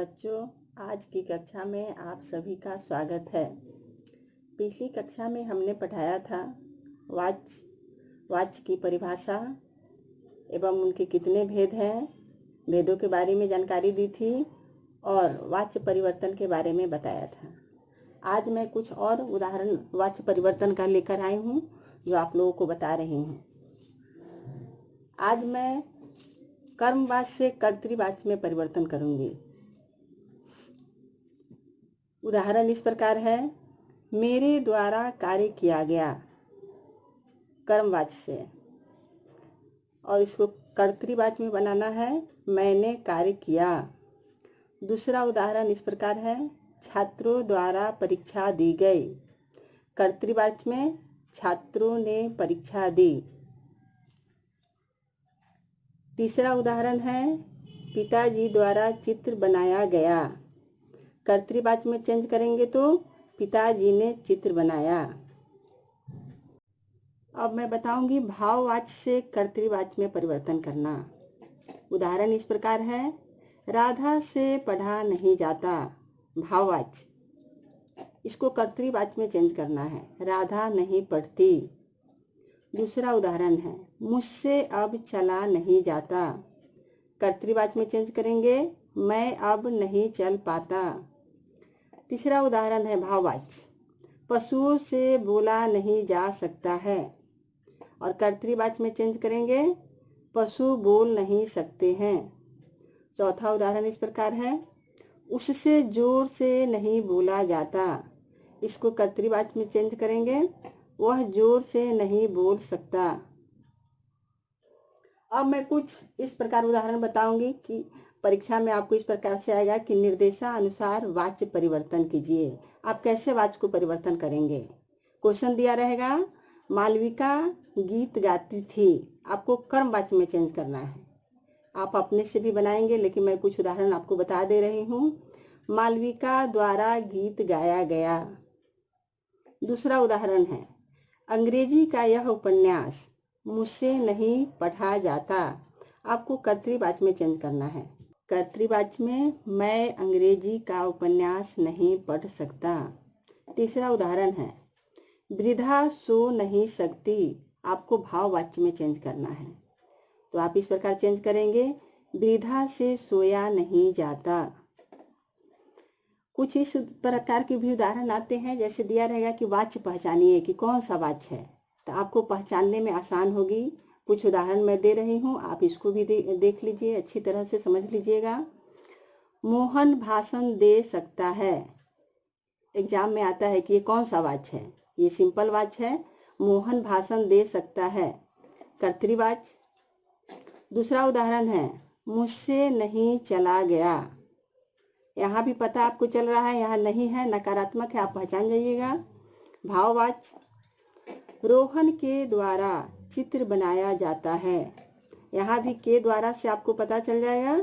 बच्चों, आज की कक्षा में आप सभी का स्वागत है। पिछली कक्षा में हमने पढ़ाया था वाच्य की परिभाषा एवं उनके कितने भेद हैं, भेदों के बारे में जानकारी दी थी और वाच्य परिवर्तन के बारे में बताया था। आज मैं कुछ और उदाहरण वाच्य परिवर्तन का लेकर आई हूँ जो आप लोगों को बता रही हूँ। आज मैं कर्मवाच्य से कर्तृवाच्य में परिवर्तन करूंगी। उदाहरण इस प्रकार है, मेरे द्वारा कार्य किया गया, कर्मवाच्य से, और इसको कर्तृवाच्य में बनाना है, मैंने कार्य किया। दूसरा उदाहरण इस प्रकार है, छात्रों द्वारा परीक्षा दी गई, कर्तृवाच्य में छात्रों ने परीक्षा दी। तीसरा उदाहरण है, पिताजी द्वारा चित्र बनाया गया, कर्तृवाच्य में चेंज करेंगे तो पिताजी ने चित्र बनाया। अब मैं बताऊंगी भाववाच्य से कर्तृवाच्य में परिवर्तन करना। उदाहरण इस प्रकार है, राधा से पढ़ा नहीं जाता, भाववाच्य, इसको कर्तृवाच्य में चेंज करना है, राधा नहीं पढ़ती। दूसरा उदाहरण है, मुझसे अब चला नहीं जाता, कर्तृवाच्य में चेंज करेंगे, मैं अब नहीं चल पाता। तीसरा उदाहरण है भाववाच्य, पशुओं से बोला नहीं जा सकता है, और कर्तृवाच्य में चेंज करेंगे, पशु बोल नहीं सकते हैं। चौथा उदाहरण इस प्रकार है, उससे जोर से नहीं बोला जाता, इसको कर्तृवाच्य में चेंज करेंगे, वह जोर से नहीं बोल सकता। अब मैं कुछ इस प्रकार उदाहरण बताऊंगी कि परीक्षा में आपको इस प्रकार से आएगा कि निर्देशानुसार वाच्य परिवर्तन कीजिए। आप कैसे वाच्य को परिवर्तन करेंगे? क्वेश्चन दिया रहेगा, मालविका गीत गाती थी, आपको कर्मवाच्य में चेंज करना है। आप अपने से भी बनाएंगे, लेकिन मैं कुछ उदाहरण आपको बता दे रही हूँ। मालविका द्वारा गीत गाया गया। दूसरा उदाहरण है, अंग्रेजी का यह उपन्यास मुझसे नहीं पढ़ा जाता, आपको कर्तृवाच्य में चेंज करना है। कर्तृवाच्य में मैं अंग्रेजी का उपन्यास नहीं पढ़ सकता। तीसरा उदाहरण है, वृद्धा सो नहीं सकती, आपको भाववाच्य में चेंज करना है। तो आप इस प्रकार चेंज करेंगे, वृद्धा से सोया नहीं जाता। कुछ इस प्रकार के भी उदाहरण आते हैं, जैसे दिया रहेगा कि वाच्य पहचानिए कि कौन सा वाच्य है, तो आपको पहचानने में आसान होगी। कुछ उदाहरण मैं दे रही हूँ, आप इसको भी देख लीजिए, अच्छी तरह से समझ लीजिएगा। मोहन भाषण दे सकता है, एग्जाम में आता है कि ये कौन सा वाच्य है, ये सिंपल वाच्य है, मोहन भाषण दे सकता है, कर्तृवाच्य। दूसरा उदाहरण है, मुझसे नहीं चला गया, यहाँ भी पता आपको चल रहा है, यहाँ नहीं है, नकारात्मक है, आप पहचान जाइएगा, भाववाच्य। रोहन के द्वारा चित्र बनाया जाता है, यहाँ भी के द्वारा से आपको पता चल जाएगा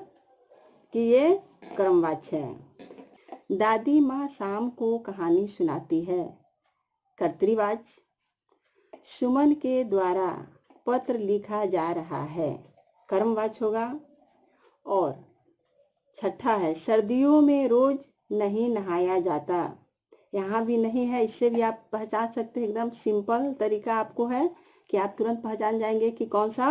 कि ये कर्मवाच्य है। दादी माँ शाम को कहानी सुनाती है, कर्तृवाच्य। सुमन के द्वारा पत्र लिखा जा रहा है, कर्मवाच्य होगा। और छठा है, सर्दियों में रोज नहीं नहाया जाता, यहाँ भी नहीं है, इससे भी आप पहचान सकते हैं। एकदम सिंपल तरीका आपको है कि आप तुरंत पहचान जाएंगे कि कौन सा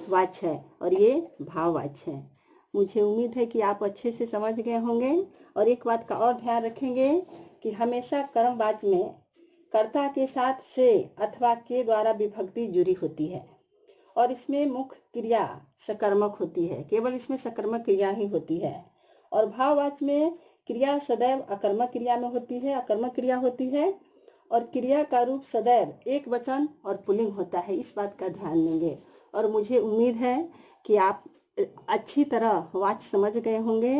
वाच्य है, और ये भाववाच्य है। मुझे उम्मीद है कि आप अच्छे से समझ गए होंगे। और एक बात का और ध्यान रखेंगे कि हमेशा कर्मवाच्य में कर्ता के साथ से अथवा के द्वारा विभक्ति जुड़ी होती है, और इसमें मुख्य क्रिया सकर्मक होती है, केवल इसमें सकर्मक क्रिया ही होती है। और भाववाच्य में क्रिया सदैव अकर्मक क्रिया में होती है, अकर्मक क्रिया होती है, और क्रिया का रूप सदैव एक वचन और पुल्लिंग होता है, इस बात का ध्यान देंगे। और मुझे उम्मीद है कि आप अच्छी तरह वाच्य समझ गए होंगे।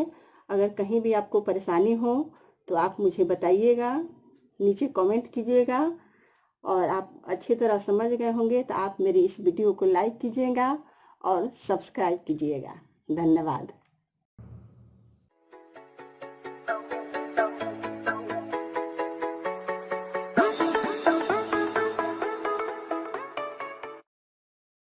अगर कहीं भी आपको परेशानी हो तो आप मुझे बताइएगा, नीचे कमेंट कीजिएगा। और आप अच्छी तरह समझ गए होंगे तो आप मेरी इस वीडियो को लाइक कीजिएगा और सब्सक्राइब कीजिएगा। धन्यवाद।